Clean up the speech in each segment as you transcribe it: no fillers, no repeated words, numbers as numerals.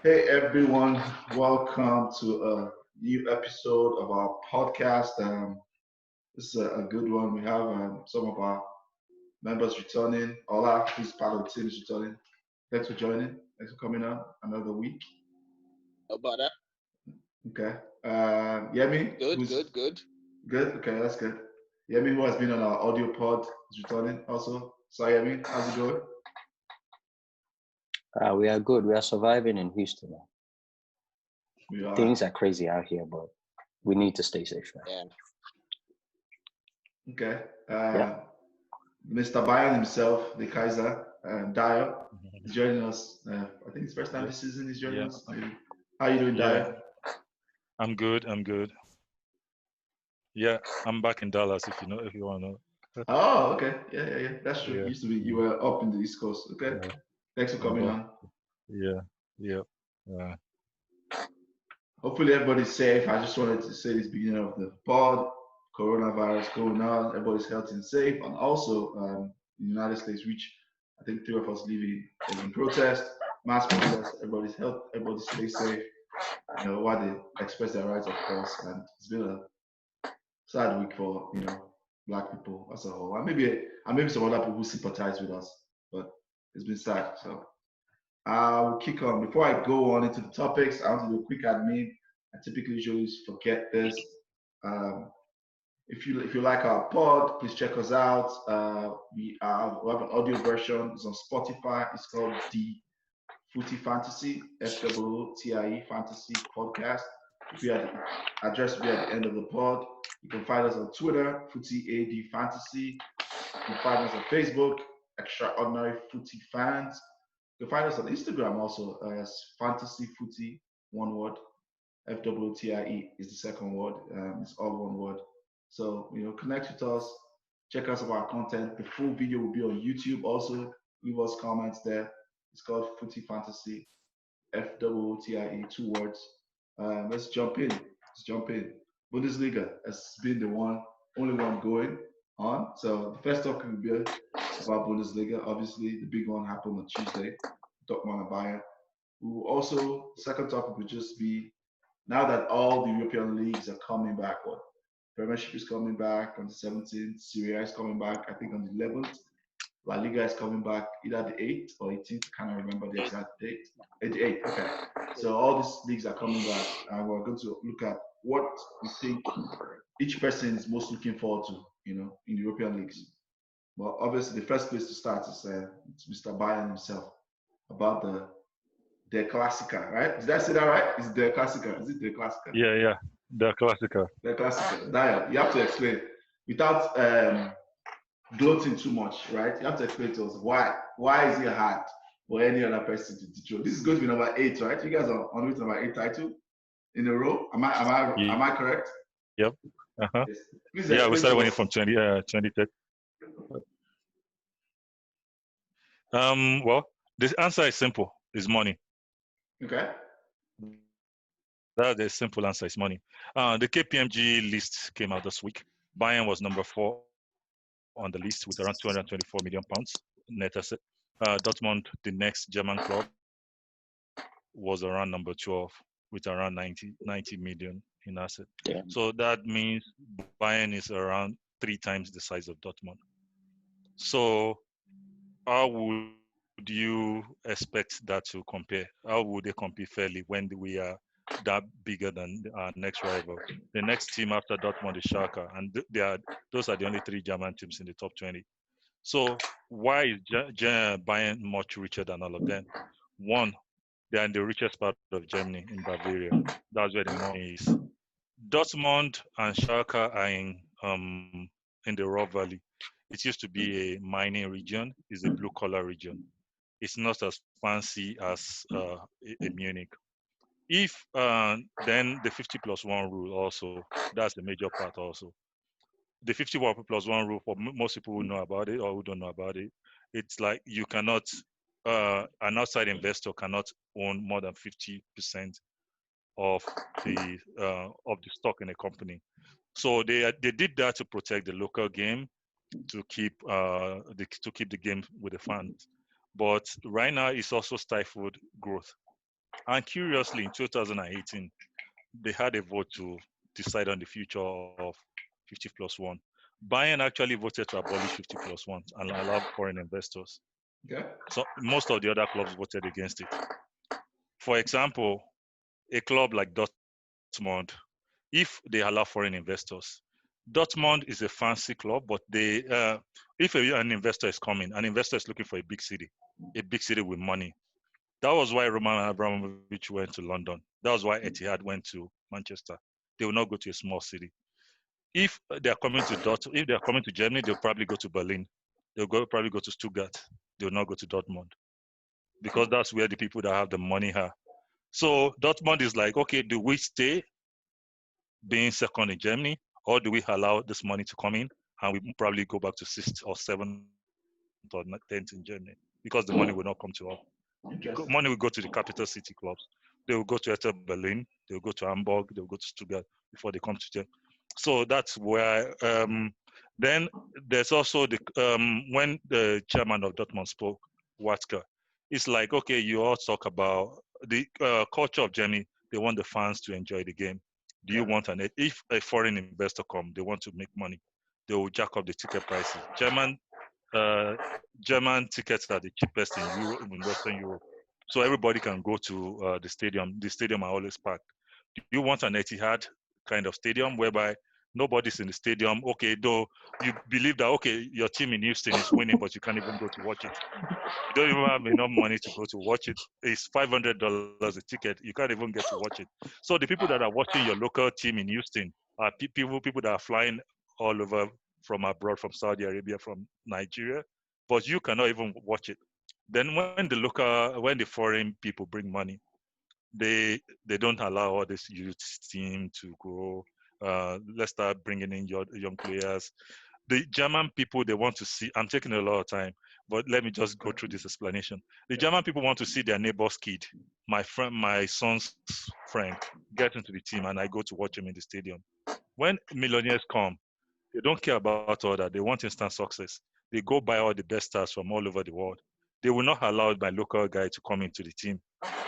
Hey everyone, welcome to a new episode of our podcast. This is a good one. We have some of our members returning. Ola, who's part of the team, is returning. Thanks for joining. Thanks for coming on another week. How about that? Okay. Yemi, Good, who's good, good. good. Okay, that's good. Yemi, who has been on our audio pod, is returning also. So Yemi, how's it going? We are good. We are surviving in Houston. We are. Things are crazy out here, but we need to stay safe. Yeah. Okay. Yeah. Mr. Bayern himself, the Kaiser, Dayo, is Mhm. joining us. I think it's first time Yeah, this season he's joining yeah, us. How you doing, yeah. Dayo? I'm good. I'm good. Yeah, I'm back in Dallas. If you want to know. Oh, okay. Yeah. That's true. Yeah, Used to be you mm, were up in the East Coast. Okay. yeah. Thanks for I'm coming back. on. Yeah, yeah. Hopefully everybody's safe. I just wanted to say this beginning of the pod, coronavirus going on, everybody's healthy and safe. And also in the United States, which I think three of us living is in protest, mass protest, everybody's health, everybody stay safe. While they express their rights, of course. And it's been a sad week for black people as a whole, and maybe some other people who sympathize with us. But it's been sad. So we'll kick on. Before I go on into the topics, I want to do a quick admin. I typically usually forget this. Um, if you like our pod, please check us out. We have an audio version. It's on Spotify. It's called the Footie Fantasy, FWTIE Fantasy Podcast. If you had the address will be at the end of the pod. You can find us on Twitter, Footie AD Fantasy. You can find us on Facebook, Extraordinary Footie Fans. You can find us on Instagram also as Fantasy Footie, one word. FWTIE is the second word. It's all one word. So, connect with us. Check out some of our content. The full video will be on YouTube also. Leave us comments there. It's called Footie Fantasy, FWTIE, two words. Let's jump in. Bundesliga has been the only one going on. So the first talk will be about Bundesliga. Obviously, the big one happened on Tuesday. Dortmund and Bayern. Second topic would just be now that all the European leagues are coming back. What Premiership is coming back on the 17th. Serie A is coming back, I think, on the 11th. La Liga is coming back either the 8th or 18th. I can't remember the exact date. The 8th, okay. So all these leagues are coming back, and we're going to look at what we think each person is most looking forward to, in the European leagues. Well, obviously, the first place to start is it's Mr. Bayern himself about the Classica, right? Did I say that right? Is the Classica? Is it the Classica? Yeah. The classical. The Classica. Dial, you have to explain without gloating too much, right? You have to explain to us why is it hard for any other person to teach you? This is going to be number 8, right? You guys are on with number 8 title in a row. Am I correct? Yep. Uh-huh. Yes. Please Yeah, we explain started to winning us. from 2010. Well, the answer is simple. It's money. Okay. That's the simple answer. It's money. The KPMG list came out this week. Bayern was number 4 on the list with around 224 million pounds net asset. Dortmund, the next German club, was around number 12 with around 90 million in asset. Yeah. So that means Bayern is around 3 times the size of Dortmund. So how would you expect that to compare? How would they compete fairly when we are that bigger than our next rival? The next team after Dortmund is Schalke, and those are the only 3 German teams in the top 20. So why is Bayern much richer than all of them? One, they are in the richest part of Germany, in Bavaria. That's where the money is. Dortmund and Schalke are in the Ruhr Valley. It used to be a mining region. It's a blue-collar region. It's not as fancy as a Munich. If then the 50+1 rule also, that's the major part also. The 50+1 rule, for most people who know about it or who don't know about it, it's like you cannot, an outside investor cannot own more than 50% of the stock in a company. So they did that to protect the local game, to keep the game with the fans. But right now, it's also stifled growth. And curiously, in 2018, they had a vote to decide on the future of 50 plus one. Bayern actually voted to abolish 50 plus one and allow foreign investors. Okay. So most of the other clubs voted against it. For example, a club like Dortmund, if they allow foreign investors, Dortmund is a fancy club, but if an investor is coming, an investor is looking for a big city with money. That was why Roman Abramovich went to London. That was why Etihad went to Manchester. They will not go to a small city. If they are coming to if they are coming to Germany, they'll probably go to Berlin. Probably go to Stuttgart. They will not go to Dortmund because that's where the people that have the money are. So Dortmund is like, okay, do we stay being second in Germany, or do we allow this money to come in and we probably go back to sixth or seventh or tenth in Germany because the money will not come to us. Interesting. Money will go to the capital city clubs. They will go to Hertha Berlin. They will go to Hamburg. They will go to Stuttgart before they come to Germany. So that's where. Then there's also when the chairman of Dortmund spoke, Watzke, it's like, okay, you all talk about the culture of Germany. They want the fans to enjoy the game. Do you want if a foreign investor come, they want to make money, they will jack up the ticket prices. Uh, German tickets are the cheapest in Western Europe, so everybody can go to the stadium. The stadium are always packed. Do you want an Etihad kind of stadium whereby nobody's in the stadium? Okay, though you believe that your team in Houston is winning, but you can't even go to watch it. You don't even have enough money to go to watch it. It's $500 a ticket. You can't even get to watch it. So the people that are watching your local team in Houston are people that are flying all over from abroad, from Saudi Arabia, from Nigeria, but you cannot even watch it. Then when the foreign people bring money, they don't allow all this youth team to grow. Let's start bringing in young players. The German people, they want to see, I'm taking a lot of time, but let me just go through this explanation. The German people want to see their neighbor's kid, my son's friend, get into the team, and I go to watch him in the stadium. When millionaires come, they don't care about all that. They want instant success. They go buy all the best stars from all over the world. They will not allow my local guy to come into the team.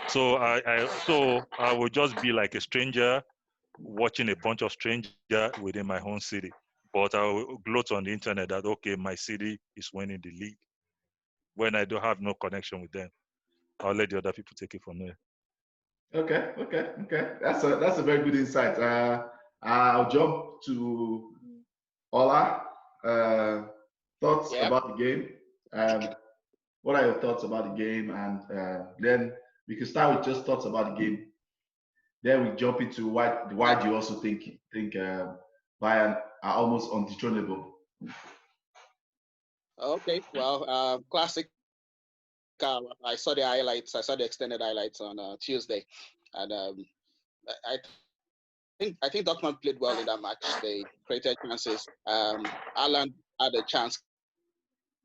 So I will just be like a stranger watching a bunch of strangers within my own city. But I will gloat on the internet that okay, my city is winning the league when I don't have no connection with them. I'll let the other people take it from there. Okay. That's a very good insight. I'll jump to Ola. Thoughts Yep. about the game. What are your thoughts about the game? And then we can start with just thoughts about the game. Then we jump into why do you also think Bayern are almost undethronable? Okay. Well, classic. I saw the highlights. I saw the extended highlights on Tuesday, and I think Dortmund played well in that match. They created chances. Alan had a chance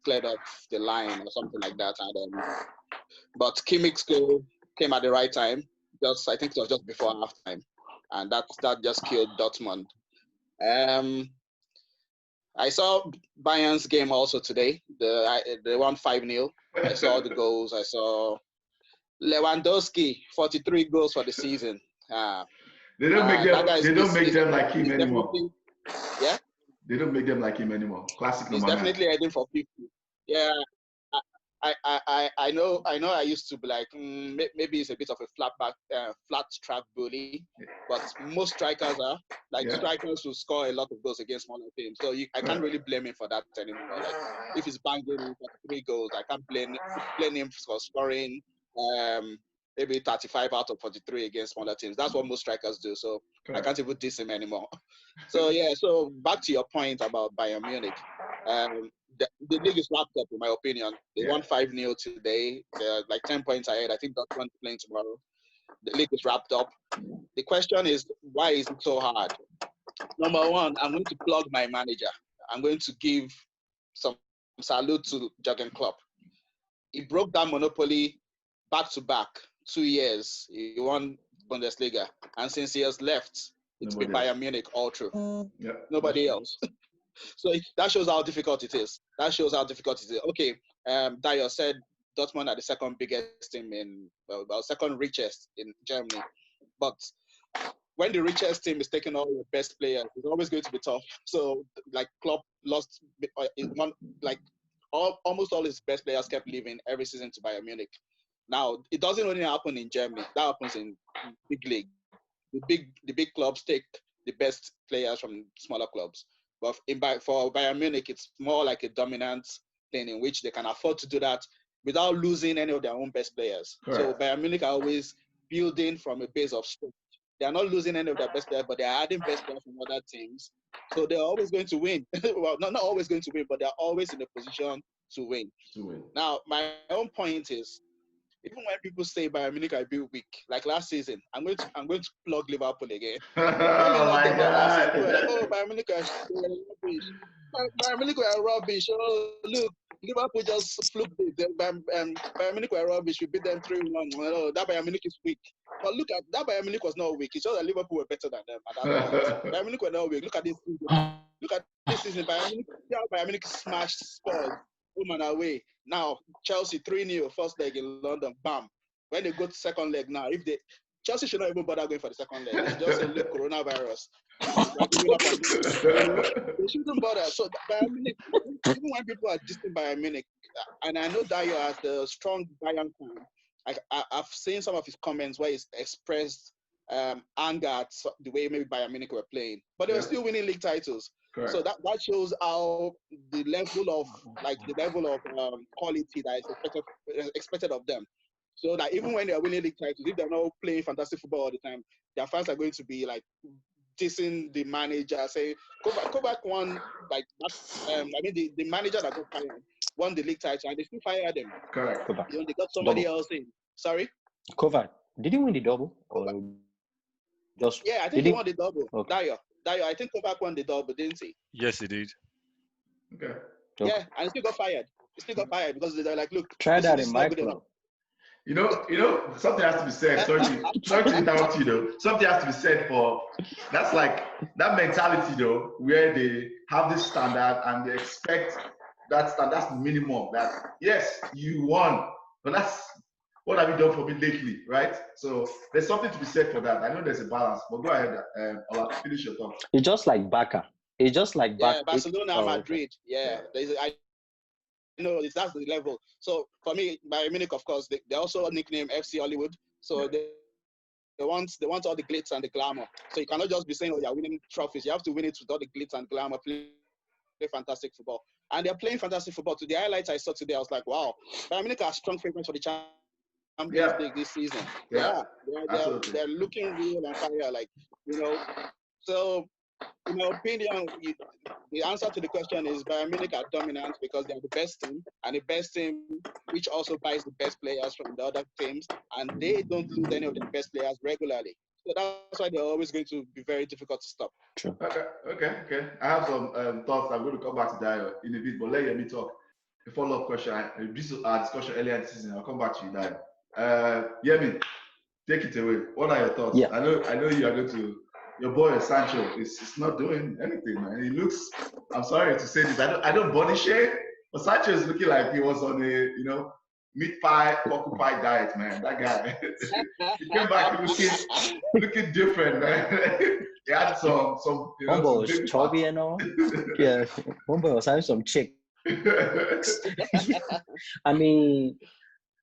cleared off the line or something like that, and but Kimmich's goal came at the right time. I think it was just before halftime, and that just killed Dortmund. I saw Bayern's game also today. They won 5-0. I saw the goals. I saw Lewandowski, 43 goals for the season. They don't make them like him anymore. Yeah. They don't make them like him anymore. Classic He's number 9. definitely heading for 50. Yeah. I know. I used to be like maybe it's a bit of a flat track bully, but most strikers are like strikers who score a lot of goals against smaller teams. So I can't really blame him for that anymore. Like if he's banging 43 goals, I can't blame him for scoring maybe 35 out of 43 against smaller teams. That's what most strikers do. So I can't even diss him anymore. So yeah. So back to your point about Bayern Munich. The league is wrapped up, in my opinion. They won 5-0 today. They're like 10 points ahead. I think Dortmund playing tomorrow. The league is wrapped up. The question is, why is it so hard? Number one, I'm going to plug my manager. I'm going to give some salute to Jurgen Klopp. He broke that monopoly back to back, 2 years. He won Bundesliga. And since he has left, it's been Bayern Munich all through. Nobody else. So that shows how difficult it is. Okay, Dayo said Dortmund are the second biggest team second richest in Germany. But when the richest team is taking all your best players, it's always going to be tough. So, like Klopp lost, almost all his best players kept leaving every season to Bayern Munich. Now, it doesn't only happen in Germany. That happens in big league. The big clubs take the best players from smaller clubs. But for Bayern Munich, it's more like a dominant thing in which they can afford to do that without losing any of their own best players. Correct. So Bayern Munich are always building from a base of strength. They are not losing any of their best players, but they are adding best players from other teams. So they're always going to win. Well, not always going to win, but they're always in a position to win. Now, my own point is, even when people say Bayern Munich are a bit weak, like last season, I'm going to plug Liverpool again. Oh my God! Bayern Munich are rubbish. Bayern Munich were rubbish. Oh, look, Liverpool just fluked it. Bayern Munich were rubbish. We beat them 3-1. Oh, that Bayern Munich is weak. But look at that Bayern Munich was not weak. It's just that Liverpool were better than them at that point. Bayern Munich were not weak. Look at this season. Bayern Munich smashed Spurs home and away. Now Chelsea 3-0 first leg in London. Bam. When they go to second leg now, Chelsea should not even bother going for the second leg. It's just a look, coronavirus. They shouldn't bother. So Bayern Munich, even when people are dissing Bayern Munich, and I know Dayo as the strong Bayern fan, I've seen some of his comments where he's expressed anger at the way maybe Bayern Munich were playing, but they were still winning league titles. Correct. So that shows how the level of quality that is expected of them. So that even when they are winning league titles, if they're not playing fantastic football all the time, their fans are going to be like dissing the manager, say Kovac won like the manager that got fired won the league title and they still fired them. Correct. They got somebody else in. Sorry? Kovac, did he win the double? Or just I think he won the double. Okay. Dayo, I think Kovac won the double, didn't he? Yes, he did. Okay. Yeah, and he still got fired. Because they're like, look, try that in my club. You know, something has to be said. Sorry to interrupt you though. Something has to be said for that's like that mentality though, where they have this standard and they expect that's the minimum. That yes, you won, but that's what have you done for me lately, right? So there's something to be said for that. I know there's a balance, but go ahead, I'll finish your thought. It's just like Barca. Barcelona and Madrid. Yeah, that's the level. So for me, Bayern Munich, of course, they also nickname FC Hollywood. So they want all the glitz and the glamour. So you cannot just be saying, oh, you're winning trophies. You have to win it with all the glitz and glamour. Play fantastic football, and they're playing fantastic football. To the highlights I saw today, I was like, wow, Bayern Munich are strong favorites for the Champions League this season. They're looking real on fire, So, in my opinion, the answer to the question is Bayern Munich are dominant because they're the best team, and the best team which also buys the best players from the other teams, and they don't lose any of their best players regularly. So that's why they're always going to be very difficult to stop. True. Okay. I have some thoughts. I'm going to come back to Dayo in a bit, but let me talk. A follow-up question. This is our discussion earlier this season. I'll come back to you, Dayo. Yemi, take it away. What are your thoughts? Yeah. I know you are going to. Your boy Sancho is not doing anything, man. He looks. I'm sorry to say this. I don't body shame, but Sancho is looking like he was on a meat pie, pork pie diet, man. That guy. He came back looking different, man. He had some. Wombo was chubby and all. Yeah, Wombo was having some chick. I mean,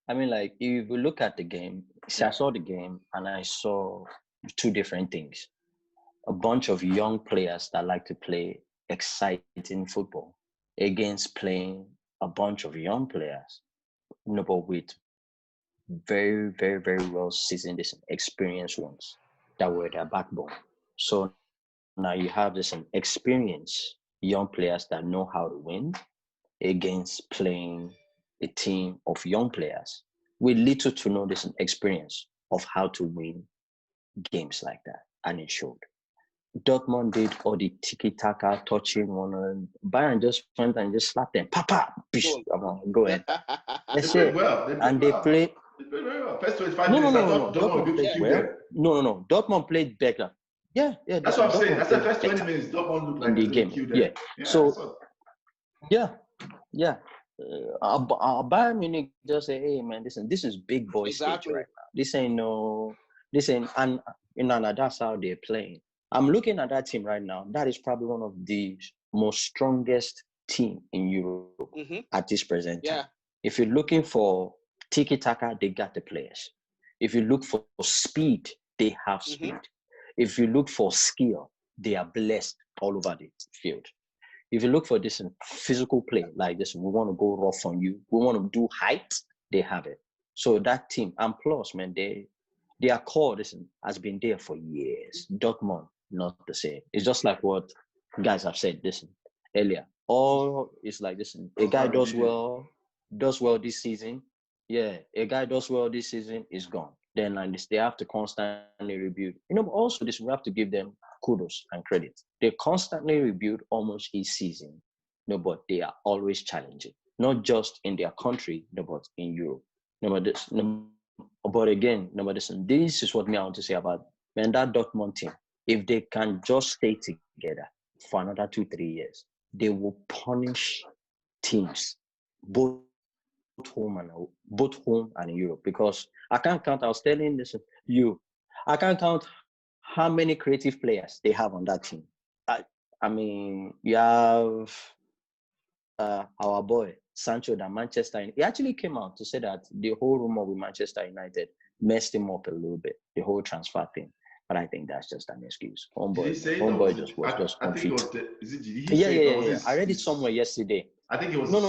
like if you look at the game, I saw the game and I saw two different things. A bunch of young players that like to play exciting football against playing a bunch of young players, but with very, very, very well seasoned, experienced ones that were their backbone. So now you have this experienced young players that know how to win against playing a team of young players with little to no experience of how to win games like that, and it showed. Dortmund did all the tiki-taka, touching one. Bayern just went and just slapped them. Papa! Go ahead. They played well. They played very well. First 25 minutes, Dortmund played well. No. Dortmund played better. Yeah. That's what I'm saying. That's the first 20 minutes. Dortmund looked like in the game. Yeah. So, yeah. Bayern Munich just say, hey man, this is big boy stage right now. This ain't, and that's how they're playing. I'm looking at that team right now. That is probably one of the most strongest team in Europe at this present time. If you're looking for tiki-taka, they got the players. If you look for speed, they have speed. If you look for skill, they are blessed all over the field. If you look for this in physical play, like this, we want to go rough on you, we want to do height, they have it. So that team, and plus, man, their core, listen, has been there for years. Dortmund, not the same. It's just like what guys have said, listen, earlier. All is like, listen, a guy does well this season. Yeah, a guy does well this season, is gone. Then like this, they have to constantly rebuild. You know, but also this, we have to give them kudos and credit. They constantly rebuild almost each season. No, but they are always challenging, not just in their country, no, but in Europe. No, but this, no, but again, no, but this is what me I want to say about, man, that Dortmund team. If they can just stay together for another 2-3 years, they will punish teams, both home and in Europe. Because I can't count. I was telling I can't count how many creative players they have on that team. I mean, you have our boy Sancho, that Manchester United. He actually came out to say that the whole rumor with Manchester United messed him up a little bit, the whole transfer thing. But I think that's just an excuse. Homeboy just was confused. Yeah. I read it somewhere yesterday. I think it was his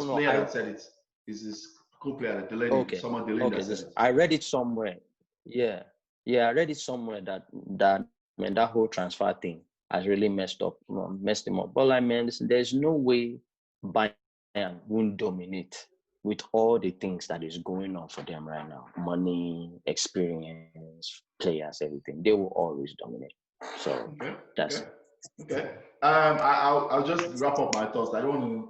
player that said it. It's his co-player, Delaney. Someone Delaney that said it. I read it somewhere. Yeah, I read it somewhere that man, that whole transfer thing has really messed him up. But like, man, listen, there's no way Bayern won't dominate with all the things that is going on for them right now. Money, experience, players, everything. They will always dominate. So that's okay. I'll just wrap up my thoughts. I don't want to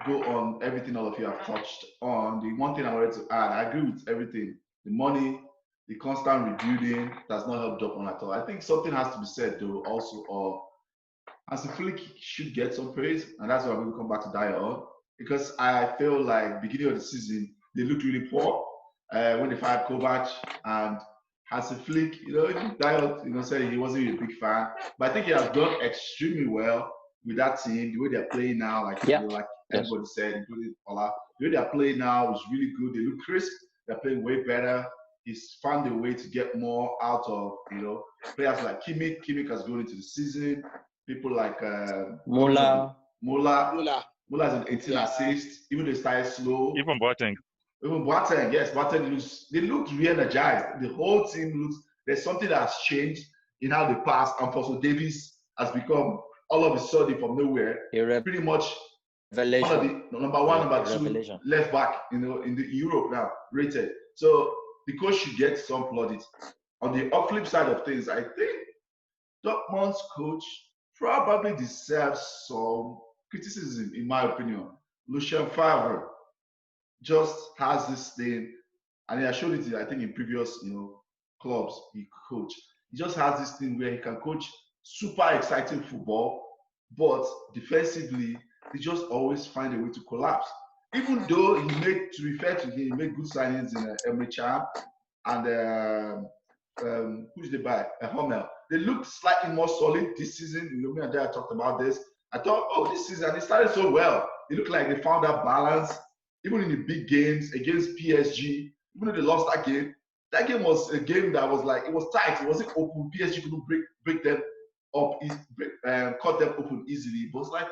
go on everything all of you have touched on. The one thing I wanted to add, I agree with everything. The money, the constant rebuilding does not help Dortmund at all. I think something has to be said though also, or Hansi Flick should get some praise, and that's why we'll come back to Dayo, because I feel like beginning of the season they looked really poor when they fired Kovac, and Hansi Flick, Dayo, said he wasn't really a big fan, but I think he has done extremely well with that team. The way they're playing now, like everybody said, including Ola, the way they're playing now is really good. They look crisp. They're playing way better. He's found a way to get more out of players like Kimmich. Kimmich has grown into the season. People like Muller is an 18 assists. Even they started slow. Even Boateng, yes, they look re-energized. The whole team looks. There's something that has changed in how they pass. And Alphonso Davies has become all of a sudden from nowhere, pretty much one of the number one, number two left back, in the Europe now rated. So the coach should get some plaudit. On the flip side of things, I think Dortmund's coach probably deserves some criticism, in my opinion. Lucien Favre just has this thing, and I showed it, I think, in previous, clubs he coached. He just has this thing where he can coach super exciting football, but defensively, he just always find a way to collapse. Even though he made good signings in Emre Can and who's the buy? Hummel. They looked slightly more solid this season. Me and Dad talked about this. I thought, this season, they started so well. It looked like they found that balance, even in the big games against PSG. Even though they lost that game was a game that was like, it was tight. It wasn't open. PSG couldn't break them up, cut them open easily. But it's like,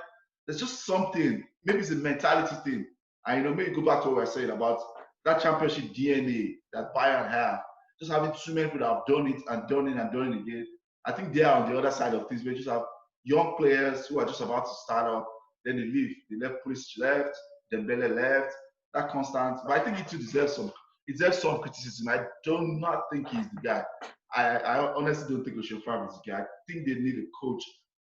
there's just something. Maybe it's a mentality thing. And maybe go back to what we were saying about that championship DNA that Bayern have. Just having too many people that have done it and done it and done it again. I think they are on the other side of things. We just have young players who are just about to start up. Then they leave. They left, Pulisic left, Dembele left. That constant. But I think he too deserves some criticism. I do not think he's the guy. I honestly don't think Lucien Favre is the guy. I think they need a coach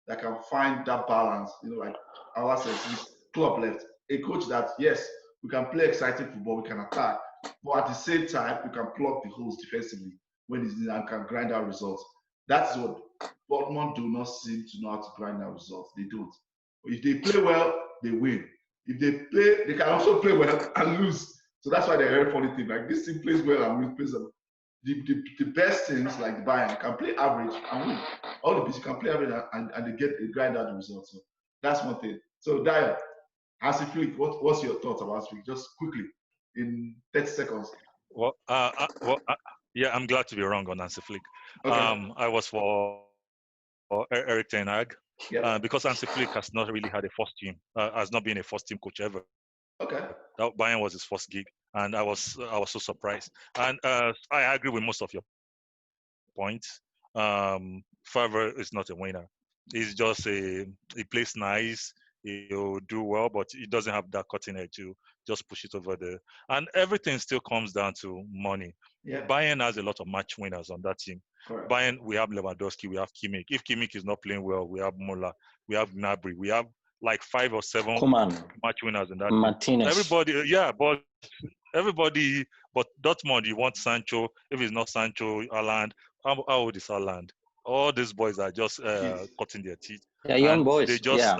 that can find that balance. Like our said, his club left. A coach that, yes, we can play exciting football, we can attack, but at the same time, we can plug the holes defensively when it's needed and can grind out results. That's what Dortmund do not seem to know how to grind out results. They don't. If they play well, they win. if they play, they can also play well and lose. So that's why they're a very funny team. Like this team plays well and plays well. The best teams like Bayern can play average and win. All the best can play average and they get a grind out results. So that's one thing. So Dayo, Hansi Flick, what's your thoughts about Hansi Flick? Just quickly in 30 seconds. Well, yeah, I'm glad to be wrong on Hansi Flick. Okay. I was for Eric Ten Hag Yeah. because Hansi Flick has not really had a first team, has not been a first team coach ever. Okay. That Bayern was his first gig, and I was so surprised. And I agree with most of your points. Favre is not a winner. He's just he plays nice. He'll do well, but he doesn't have that cutting edge to just push it over there. And everything still comes down to money. Yeah. Bayern has a lot of match winners on that team. Correct. Bayern, we have Lewandowski, we have Kimmich. If Kimmich is not playing well, we have Muller, we have Gnabry, we have like 5 or 7 match winners in that Martinez. team. Everybody, yeah, but Dortmund, you want Sancho. If it's not Sancho, Haaland. How old is Haaland? All these boys are just cutting their teeth. They're young boys. They just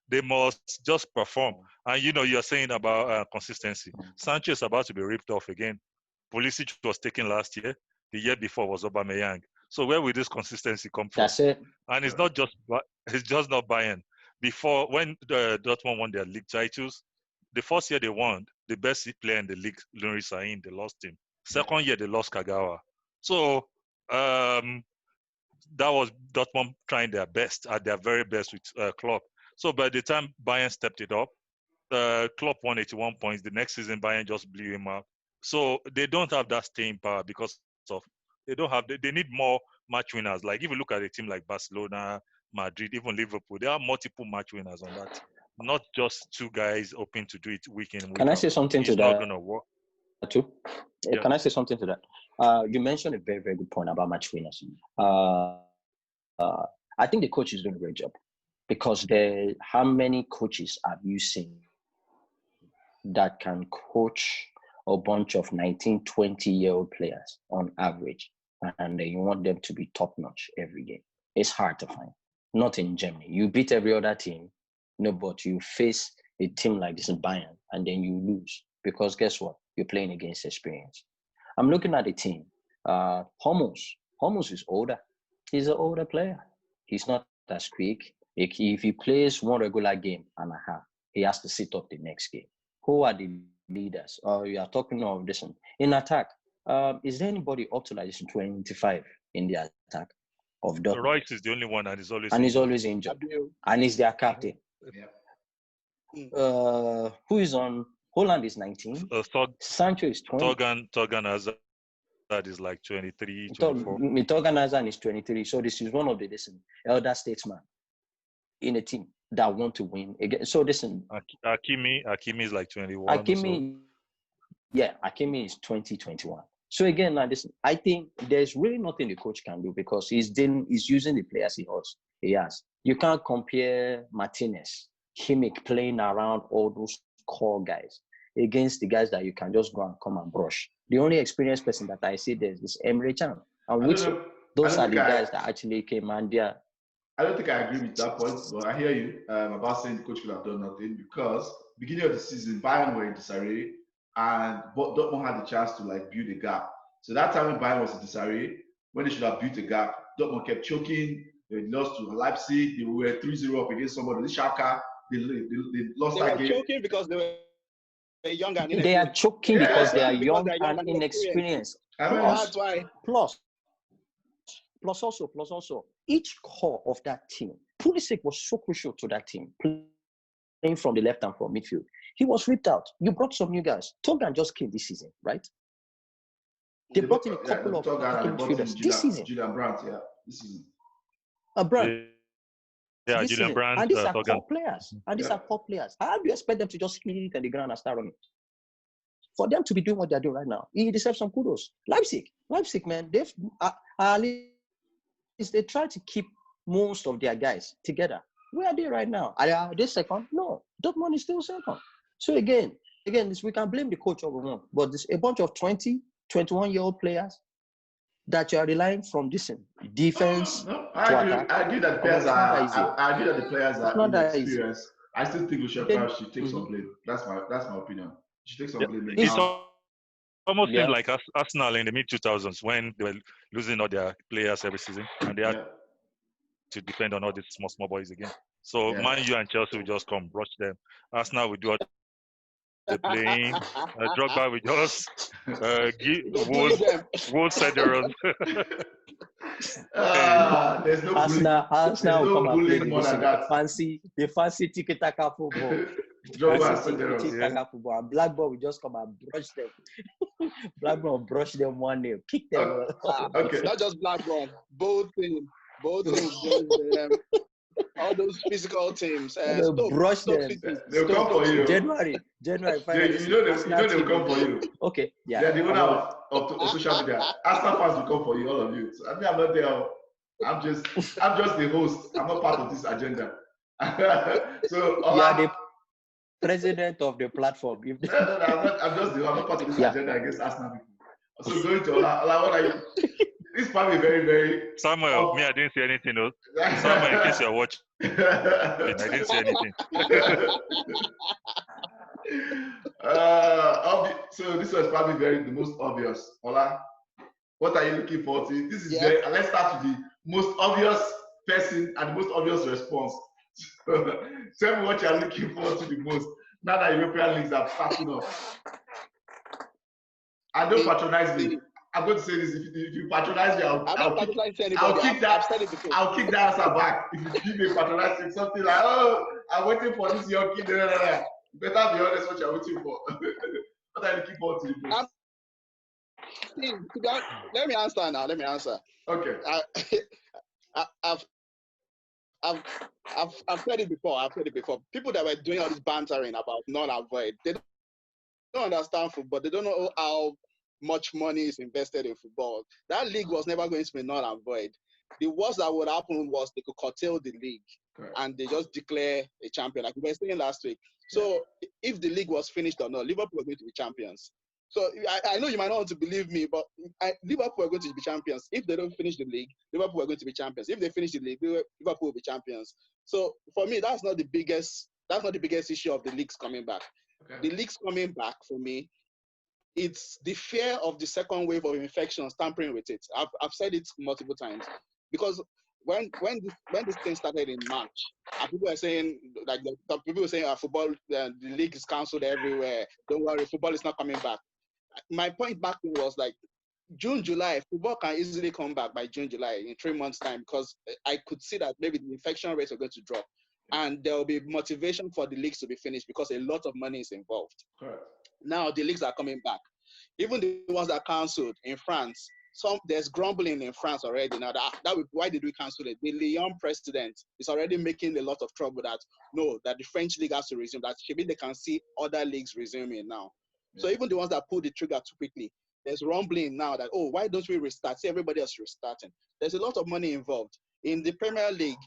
they must just perform. And you're saying about consistency. Sancho is about to be ripped off again. Pulisic was taken last year. The year before was Aubameyang. So where will this consistency come from? That's it. And it's just not Bayern. Before, when Dortmund won their league titles, the first year they won, the best player in the league, Leroy Sahin, they lost him. Second year they lost Kagawa. So that was Dortmund trying their best, at their very best with Klopp. So by the time Bayern stepped it up, Klopp won 81 points. The next season, Bayern just blew him out. So they don't have that staying power because of they need more match winners. Like if you look at a team like Barcelona, Madrid, even Liverpool, there are multiple match winners on that. Not just 2 guys hoping to do it week in, week out. Can I say something to that? It's not going to work. Too? Yeah. Can I say something to that? You mentioned a very, very good point about match winners. I think the coach is doing a great job because how many coaches have you seen that can coach a bunch of 19, 20-year-old players on average, and then you want them to be top-notch every game? It's hard to find. Not in Germany. You beat every other team, but you face a team like this in Bayern, and then you lose. Because guess what? You're playing against experience. I'm looking at the team. Hummels is older. He's an older player. He's not as quick. If he plays one regular game and a half, he has to sit up the next game. Who are the leaders? You are talking of this in attack. Is there anybody up to like this 25 in the attack of Dortmund? Royce is the only one, and he's always injured. And he's their captain. Yeah. Who is on? Holland is 19. Sancho is 20. Torgan Hazard is like 23, 24. Torgan Hazard is 23. So this is one of the elder statesmen in a team that want to win again. So listen, Hakimi is like 21. Hakimi is 21. So again, now listen, I think there's really nothing the coach can do because he's using the players he has. You can't compare Martinez, Kimmich playing around all those core guys against the guys that you can just go and come and brush. The only experienced person that I see there is Emre Can, and those are the guys that actually came and there. I don't think I agree with that point, but I hear you about saying the coach could have done nothing because beginning of the season, Bayern were in disarray, and Dortmund had the chance to build a gap. So that time when Bayern was in disarray, when they should have built a gap, Dortmund kept choking. They lost to Leipzig. They were 3-0 up against somebody. Schalke. They lost that game. They were choking because they were young and inexperienced. They are choking because they are young and inexperienced. That's why. Plus also, each core of that team, Pulisic was so crucial to that team, playing from the left and from midfield. He was ripped out. You brought some new guys. Torgan just came this season, right? They brought in a couple of midfielders this season. Julian Brandt, this season. Brandt. Yeah, Julian Brandt. And these are top players. How do you expect them to just hit it on the ground and start running? For them to be doing what they're doing right now, he deserves some kudos. Leipzig, man, they've at least they try to keep most of their guys together. Where are they right now? Are they second? No, Dortmund is still second. So again, we can blame the coach over one, but there's a bunch of 20, 21-year-old players that you are relying from defense. I agree that the players are inexperienced. I still think Usher should take some blame. That's my opinion. She should take some blame. It's almost seemed Yeah. like Arsenal in the mid 2000s when they were losing all their players every season, and they had to depend on all these small boys again. So Man U and Chelsea will just come brush them. Arsenal will do all the playing. Drogba will just Wolves said the run. There's no Arsenal will come and play more than that. the fancy tiki-taka football. Tiki-taka football. And Blackburn will just come and brush them. Blackburn will brush them 1-0. Kick them. Okay. Not just Blackburn. Both teams. All those physical teams. Brush them. They'll come for you. January. You know they'll come for you. Okay. Yeah. They're the owner of social media. Arsenal fans will come for you, all of you. So, I mean, I'm not there. I'm just the host. I'm not part of this agenda. So you are the president of the platform. No, I'm not part of this agenda against Arsenal people. So going to Ola, what are you? This is probably very, very. Samuel, me, I didn't see anything. No. Samuel, in case you're watching, I didn't see anything. So this was probably the most obvious. Ola, what are you looking forward to? This is let's start with the most obvious person and the most obvious response. Tell me what you're looking forward to the most now that European leagues are starting up. And don't patronize me. I'm going to say this: if you patronize me, I'll kick that answer back. If you give me patronizing something like, "Oh, I'm waiting for this young kid," you better be honest what you're waiting for. What are you looking forward to the most? Let me answer now. Okay. I've said it before. People that were doing all this bantering about null and void, they don't understand football. They don't know how much money is invested in football. That league was never going to be null and void. The worst that would happen was they could curtail the league and they just declare a champion, like we were saying last week. So if the league was finished or not, Liverpool were going to be champions. So I know you might not want to believe me, but Liverpool are going to be champions. If they don't finish the league, Liverpool are going to be champions. If they finish the league, Liverpool will be champions. So for me, that's not the biggest issue of the leagues coming back. Okay. The leagues coming back for me, it's the fear of the second wave of infections tampering with it. I've said it multiple times because when this thing started in March, and people are saying football, the league is cancelled everywhere. Don't worry, football is not coming back. My point back was like June, July, football can easily come back by June, July in 3 months' time because I could see that maybe the infection rates are going to drop and there will be motivation for the leagues to be finished because a lot of money is involved. Correct. Now the leagues are coming back. Even the ones that cancelled in France, there's grumbling in France already. Now why did we cancel it? The Lyon president is already making a lot of trouble that the French league has to resume. That maybe they can see other leagues resuming now. Yeah. So even the ones that pulled the trigger too quickly, there's rumbling now that, why don't we restart? See, everybody else restarting. There's a lot of money involved. In the Premier League,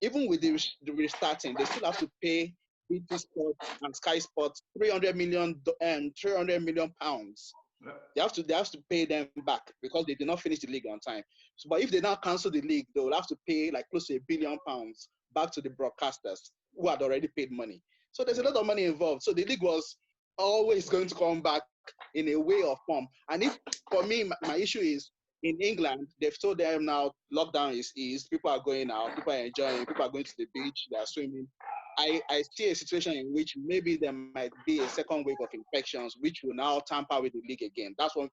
even with the restarting, they still have to pay BT Sport and Sky Sports 300 million pounds. They have to pay them back because they did not finish the league on time. So, but if they now cancel the league, they will have to pay like close to £1 billion back to the broadcasters who had already paid money. So there's a lot of money involved. So the league was always going to come back in a way of form. And if, for me, my issue is in England, they've told them now lockdown is eased, people are going out, people are enjoying, people are going to the beach, they are swimming. I see a situation in which maybe there might be a second wave of infections, which will now tamper with the league again. That's what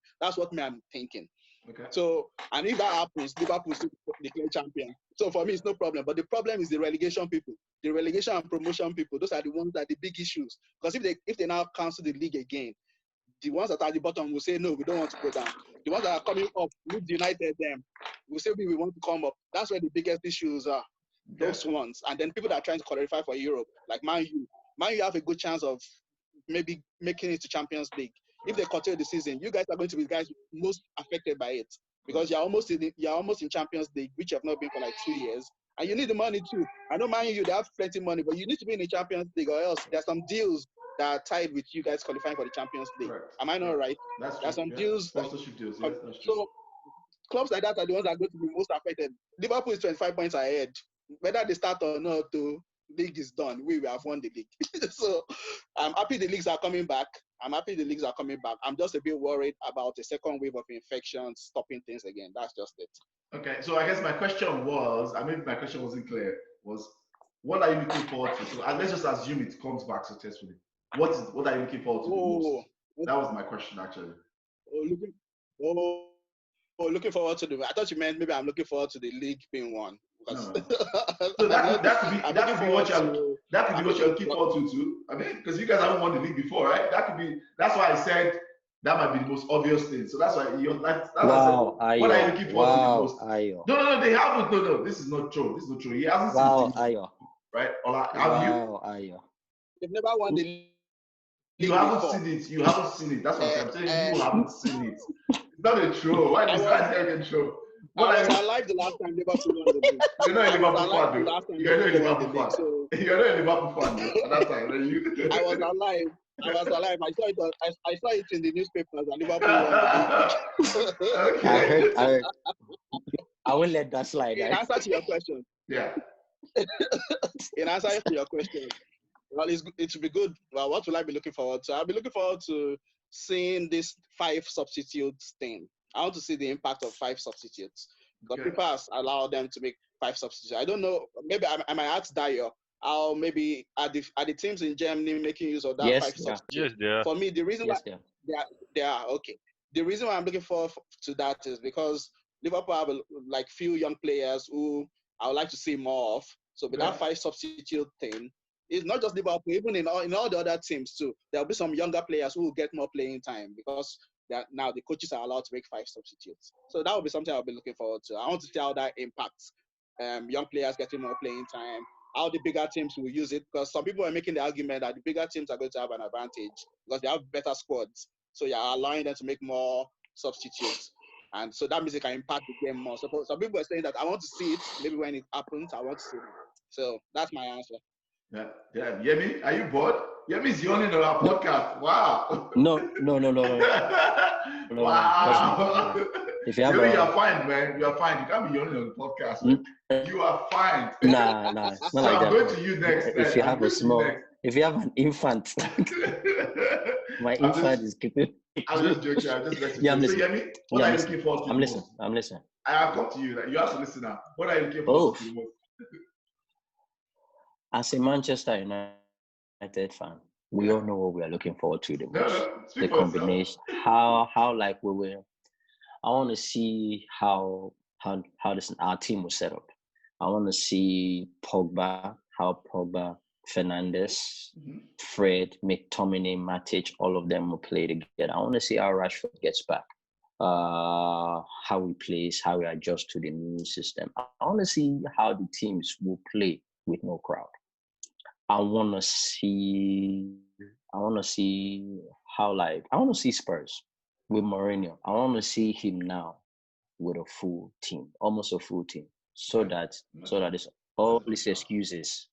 I'm thinking. Okay. So, and if that happens, Liverpool will still declare champion. So for me, it's no problem. But the problem is the relegation people, the relegation and promotion people. Those are the ones that are the big issues. Because if they now cancel the league again, the ones that are at the bottom will say, no, we don't want to go down. The ones that are coming up, Leeds United them, will say, we want to come up. That's where the biggest issues are. Those ones. And then people that are trying to qualify for Europe, like Man U have a good chance of maybe making it to Champions League. If they continue the season, you guys are going to be the guys most affected by it because you're almost in Champions League, which you have not been for like 2 years. And you need the money too. I know Man U, they have plenty of money, but you need to be in the Champions League or else there's some deals that are tied with you guys qualifying for the Champions League. Right. Am I not right? There's some deals. Sponsorship deals, yes, that's true. So clubs like that are the ones that are going to be most affected. Liverpool is 25 points ahead. Whether they start or not, league is done. We have won the league. So I'm happy the leagues are coming back. I'm just a bit worried about a second wave of infections stopping things again. That's just it. Okay, so I guess my question was, I mean, my question wasn't clear, was what are you looking forward to? So let's just assume it comes back successfully. What are you looking forward to the most? That was my question, actually. Looking forward to I thought you meant maybe I'm looking forward to the league being won. No. So that could be what you're looking forward to too. I mean, because you guys haven't won the league before, right? That's why I said that might be the most obvious thing. So that's why what are you looking forward to the most? No, they haven't. No, this is not true. He hasn't seen it, right? Have you? They've never won the league. You haven't seen it. That's what I'm saying. You haven't seen it. It's not a true. Why is that not a true? I was alive the last time Liverpool won the league. You're not a Liverpool fan, dude. You're not a Liverpool fan. You're not a Liverpool fan, dude. That time, I was alive. I saw it in the newspapers and Liverpool won the league. Okay. I won't let that slide. In answer to your question. Yeah. In answer to your question. Well, it should be good. Well, what will I be looking forward to? I'll be looking forward to seeing this 5 substitutes thing. I want to see the impact of 5 substitutes. Because people has allowed them to make 5 substitutes. I don't know. Maybe I might ask Dayo how maybe are the teams in Germany making use of that 5 substitutes? Yes, they are. For me, the reason why they are okay. The reason why I'm looking forward to that is because Liverpool have few young players who I would like to see more of. So with that 5 substitute thing, it's not just Liverpool, even in all the other teams too. There'll be some younger players who will get more playing time because now the coaches are allowed to make 5 substitutes. So that will be something I'll be looking forward to. I want to see how that impacts young players getting more playing time, how the bigger teams will use it, because some people are making the argument that the bigger teams are going to have an advantage because they have better squads. So you're allowing them to make more substitutes. And so that means it can impact the game more. So some people are saying that I want to see it. Maybe when it happens, I want to see it. So that's my answer. Yeah. Yemi, are you bored? Yemi's yawning on our podcast. Wow. No. Wow. If you have Yemi, you're fine, man. You're fine. You can't be yawning on the podcast. You are fine. Nah. It's not like I'm that. going to you next. If you have if you have an infant, my infant is keeping. I'm just joking. I'm just listening. Yeah, I'm listening. So Yemi, what are you looking forward to? I'm listening. I have come to you. You have to listen now. What are you looking forward to the most? As a Manchester United fan, we all know what we are looking forward to the most. The combination, how we will. I want to see how our team will set up. I want to see how Pogba, Fernandes, Fred, McTominay, Matic, all of them will play together. I want to see how Rashford gets back, how he plays, how he adjusts to the new system. I want to see how the teams will play with no crowd. I want to see Spurs with Mourinho. I want to see him now with a full team, almost a full team, so that all these excuses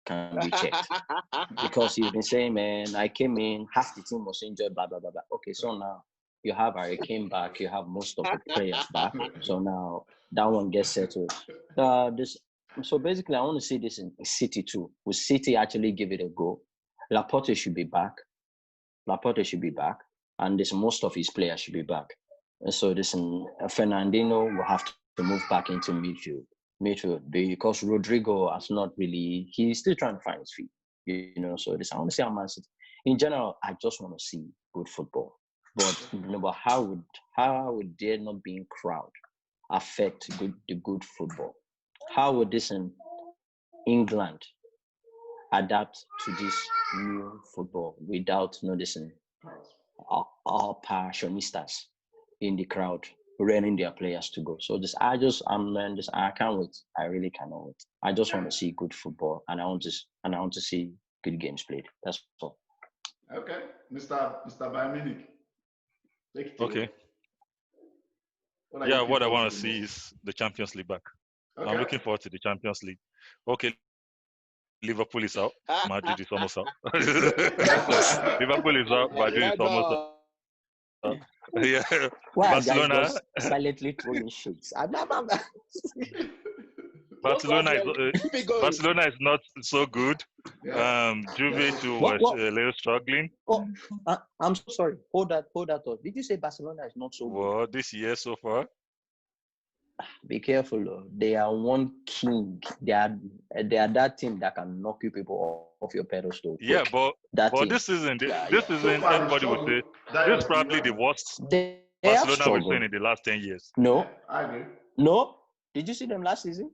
can be checked. Because you've been saying, man, I came in, half the team was injured, blah blah blah blah. Okay, so now you have Harry Kane back, you have most of the players back. So now that one gets settled. So basically, I want to see this in City too. Will City actually give it a go? Laporte should be back. And most of his players should be back. And so Fernandinho will have to move back into midfield because Rodrigo has not really. He's still trying to find his feet. So I want to see how Man City. In general, I just want to see good football. But how would there not being crowd affect the good football? How would this in England adapt to this new football without noticing all passionistas in the crowd running their players to go? So I can't wait. I really cannot wait. I just want to see good football, and I want to see good games played. That's all. Okay, Mr. Bayern Okay. What I want to see is the Champions League back. Okay. I'm looking forward to the Champions League. Okay, Liverpool is out. Madrid is almost out. Liverpool is out. Madrid is almost out. Yeah. Why Barcelona silently throwing shades? Barcelona is Keep it going. Barcelona is not so good. Yeah. Juve too What? was a little struggling. Oh, I'm so sorry. Hold that thought. Did you say Barcelona is not so good? Well, this year so far. Be careful, though. They are one king. They are that team that can knock you people off your pedestal. Yeah, Quick. but That team. this season, Yeah, this yeah. So season, far, they everybody would say struggle. That this is was probably the the worst They have Barcelona we've seen struggled. in the last 10 years. No, I agree. no. Did you see them last season?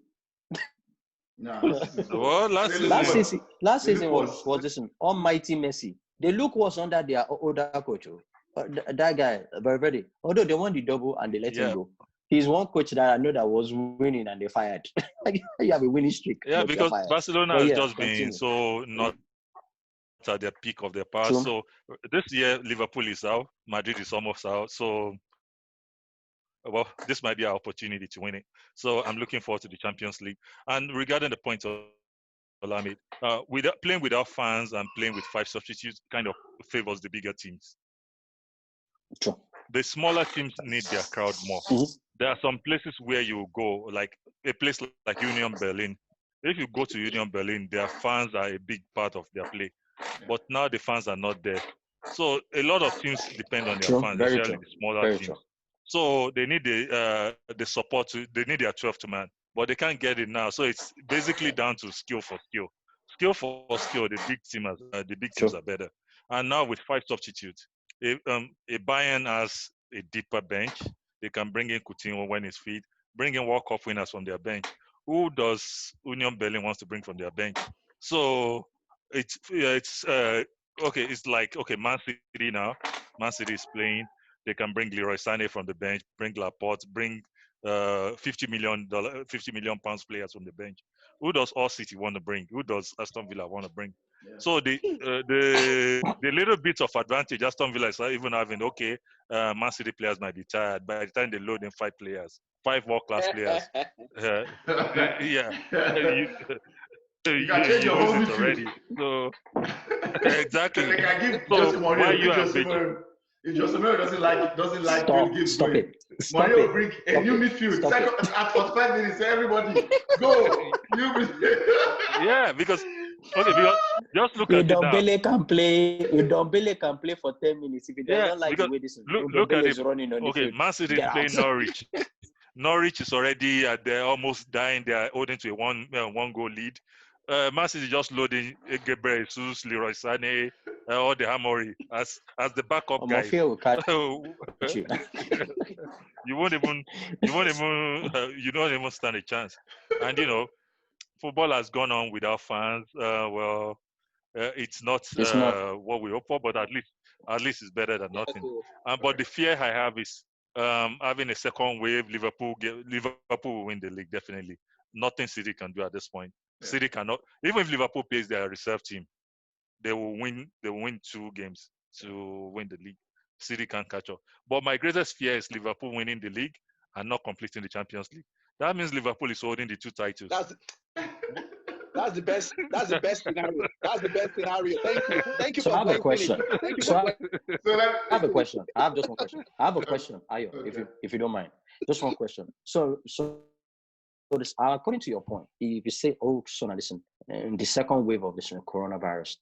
No, this is Well, last they look Last worse. season They look was worse. this almighty Messi. They look worse under their older coach. That guy, Valverde. Although they won the double and they let him Yeah. go. He's one coach that I know that was winning and they fired. You have a winning streak. Yeah, but you're because fired. Barcelona But has yeah, just continue. been so not at their peak of their past. True. So this year, Liverpool is out, Madrid is almost out. So, well, this might be our opportunity to win it. So I'm looking forward to the Champions League. And regarding the point of Olamide, playing without fans and playing with 5 substitutes kind of favors the bigger teams. True. The smaller teams need their crowd more. Mhm. There are some places where you go, like a place like Union Berlin. If you go to Union Berlin, their fans are a big part of their play. But now the fans are not there. So a lot of teams depend on their True. fans, Very especially true. the smaller Very teams. true. So they need the support. They need their 12th man, but they can't get it now. So it's basically down to skill for skill. Skill for skill, the big teams True. are better. And now with 5 substitutes, a Bayern has a deeper bench. They can bring in Coutinho when he's fit, bring in World Cup winners from their bench. Who does Union Berlin wants to bring from their bench? So it's okay. It's like okay, Man City now. Man City is playing. They can bring Leroy Sané from the bench, bring Laporte, bring $50 million pounds players from the bench. Who does All City want to bring? Who does Aston Villa want to bring? Yeah. So the little bit of advantage Aston Villa is even having, okay, Man City players might be tired. By the time they load in 5 players, 5 world-class players, yeah, You can change your lose whole it midfield. already. So exactly. They can give So Jose why Mourinho. you have If Jose Mourinho doesn't like doing Stop going, it. Stop Mourinho will it. bring a Stop new it. midfield. Stop Second, at 45 minutes, everybody go. New midfield. yeah, because just look at it now. Udombele can play for 10 minutes. If he does Yeah, not like the because way this is, look at Udombele it. is running on the Okay, field. Man City is Get playing out. Norwich. Norwich is already they're almost dying. They're holding to a one goal lead. Man City just loading Gabriel Jesus, Leroy Sané, all the Hamori as the backup guys. Mafia will catch you you. won't even you don't even stand a chance. And football has gone on without fans. It's not It's not. what we hope for, but at least it's better than nothing. But the fear I have is having a second wave. Liverpool will win the league definitely. Nothing City can do at this point. Yeah. City cannot. Even if Liverpool plays their reserve team, they will win. They will win 2 games to win the league. City can't catch up. But my greatest fear is Liverpool winning the league and not completing the Champions League. That means Liverpool is holding the 2 titles. That's the best. That's the best scenario. That's the best scenario. Thank you. Thank you So for I have a blanking question. it. Thank you So for I have a question. I have just one question. I have a question, Ayo, if you don't mind. Just one question. So this, according to your point, if you say, oh, so now listen, the second wave of this coronavirus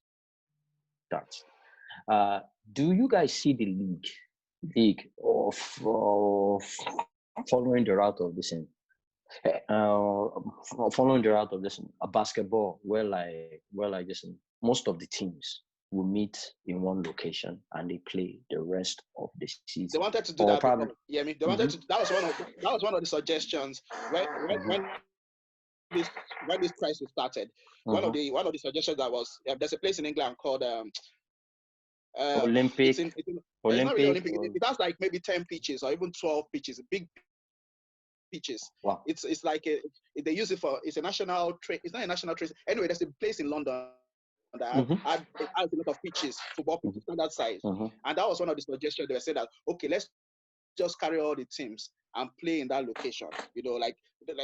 starts, do you guys see the league of following the route of this? Following the route of this, a basketball where like this, most of the teams will meet in one location and they play the rest of the season. They wanted to do that. Probably, yeah, I mean, they wanted to. That was one of the suggestions when this crisis started. One of the suggestions that was there's a place in England called Olympic. It's not really Olympic. It has like maybe 10 pitches or even 12 pitches, big pitches. Wow. It's like they use it for. It's a national train. It's not a national train. Anyway, there's a place in London that has a lot of pitches, football pitches, standard size. And that was one of the suggestions. They were saying that okay, let's just carry all the teams and play in that location. Like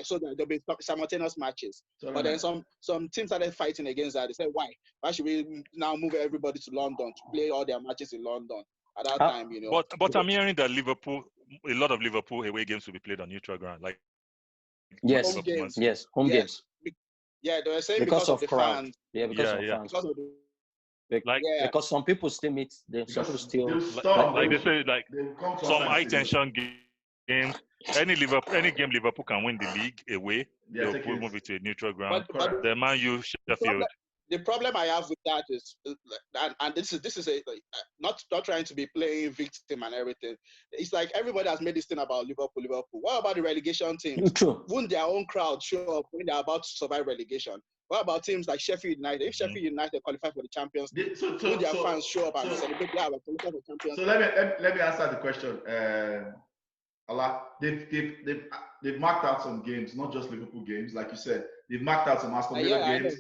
so that there'll be simultaneous matches. But then some teams started fighting against that. They said, why should we now move everybody to London to play all their matches in London at that time? But, but I'm hearing that a lot of Liverpool away games will be played on neutral ground, like Yes, Home games. yes, home Yeah. games. Yeah, they were saying Because of the crowd. fans. Yeah, because of Yeah. fans. Because of the, Like yeah. Because some people still meet. Some people Because still they'll like. storm. like they say, like They'll come to us some and high say, tension games. Any game Liverpool can win the league away, they are they'll taking move it to a neutral But ground. correct. The Man U, Sheffield. the problem I have with that is, and this is a not trying to be playing victim and everything. It's like everybody has made this thing about Liverpool. What about the relegation teams? True. Wouldn't their own crowd show up when they're about to survive relegation? What about teams like Sheffield United? If Sheffield United qualify for the Champions League, would their fans show up and celebrate? Yeah, we're qualified for Champions League. So let me answer the question. Allah, they've marked out some games, not just Liverpool games, like you said. They've marked out some Aston Villa games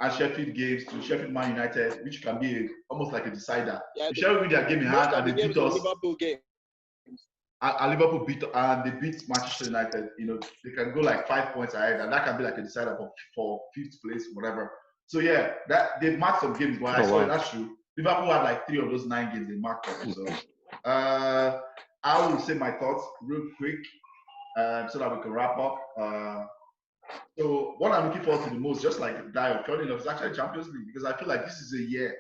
and Sheffield games to Sheffield Man United, which can be almost like a decider. Yeah, Sheffield win their game in hand and they beat us. Liverpool game. And Liverpool they beat Manchester United. You know, they can go like 5 points ahead, and that can be like a decider for fifth place, whatever. So yeah, that they've marked some games, but I saw it. That's true. Liverpool had like 3 of those 9 games they marked up. So I will say my thoughts real quick, so that we can wrap up. So what I'm looking forward to the most, just like Dayo, funny enough, is actually Champions League, because I feel like this is a year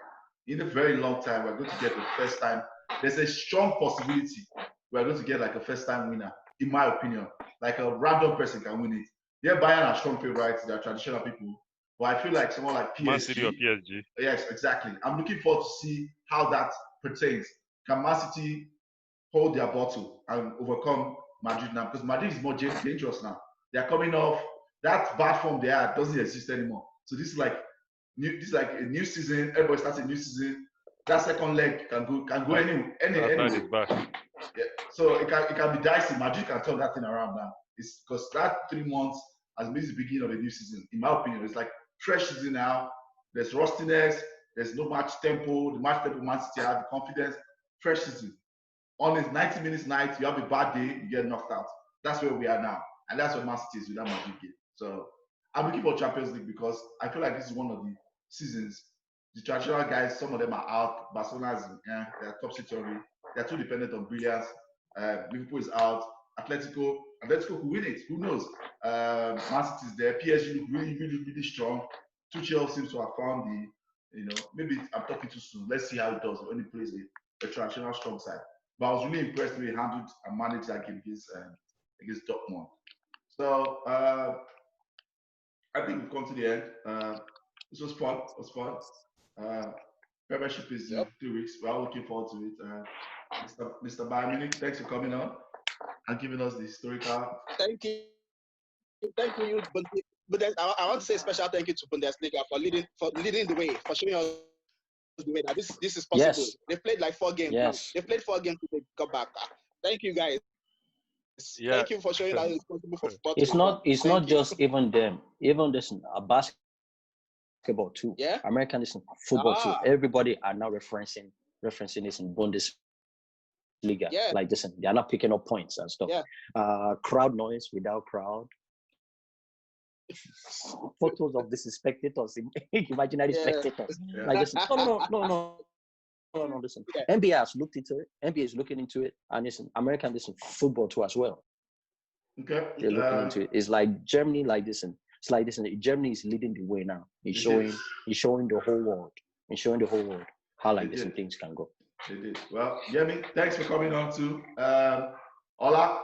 in a very long time we're going to get the first time. There's a strong possibility we're going to get like a first-time winner, in my opinion. Like a random person can win it. Yeah, Bayern are strong favorites, they're traditional people. But I feel like someone like PSG. Man City or PSG. Yes, exactly. I'm looking forward to see how that pertains. Can Man City hold their bottle and overcome Madrid now? Because Madrid is more dangerous now. They're coming off that bad form they had doesn't exist anymore. So this is like a new season. Everybody starts a new season. That second leg can go anywhere. Yeah. So it can be dicey. Madrid can turn that thing around now. It's because that 3 months has been the beginning of a new season. In my opinion, it's like fresh season now. There's rustiness. There's no match tempo. The match tempo, Man City have the confidence. Fresh season. On a 90 minutes night, you have a bad day, you get knocked out. That's where we are now, and that's what Man City is with that Madrid game. So I'm looking for Champions League because I feel like this is one of the seasons. The traditional guys, some of them are out. Barcelona is they're topsy-turvy. They're too dependent on brilliance. Liverpool is out. Atletico could win it. Who knows? Man City is there. PSG look really, really, really strong. Tuchel seems to have found maybe I'm talking too soon. Let's see how it does when he plays a traditional strong side. But I was really impressed when he handled and managed that game against Dortmund. So I think we've come to the end. This was fun. Premiership is in 3 weeks. We're all looking forward to it. Mr. Bayern Munich, thanks for coming on and giving us the historical. Thank you. But I want to say a special thank you to Bundesliga for leading the way, for showing us the way that this is possible. Yes. They played like 4 games. Yes. They played 4 games to got back. Thank you guys. Yeah. Thank you for showing that it's possible for football. It's not just even them. Even this basketball too. Yeah. American is football too. Everybody are now referencing this in Bundesliga. Yeah. Like this, they are not picking up points and stuff. Yeah. Crowd noise without crowd. Photos of this spectators, imaginary spectators. Yeah. Like this. No. Listen, Yeah. NBA has looked into it. NBA is looking into it, and listen, American football too as well. Okay. They're looking into it. It's like Germany, like this, and it's like this. And Germany is leading the way now. It's showing the whole world. It's showing the whole world how like this things can go. They did. Well, Yemi, thanks for coming on too. Ola,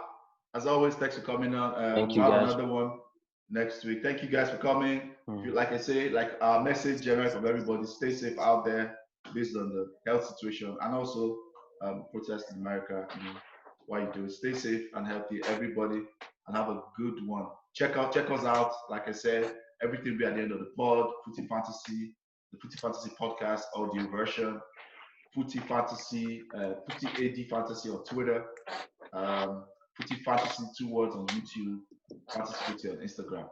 as always, thanks for coming on. Thank you, we'll have guys. another one next week. Thank you guys for coming. Like I say, like our message general from everybody, stay safe out there based on the health situation, and also protest in America. What you do, stay safe and healthy, everybody, and have a good one. Check us out. Like I said, everything will be at the end of the pod. Footie Fantasy, the Footie Fantasy podcast audio version. Footie Fantasy, Footie AD Fantasy on Twitter. Footie Fantasy 2 words on YouTube. Fantasy Footie on Instagram.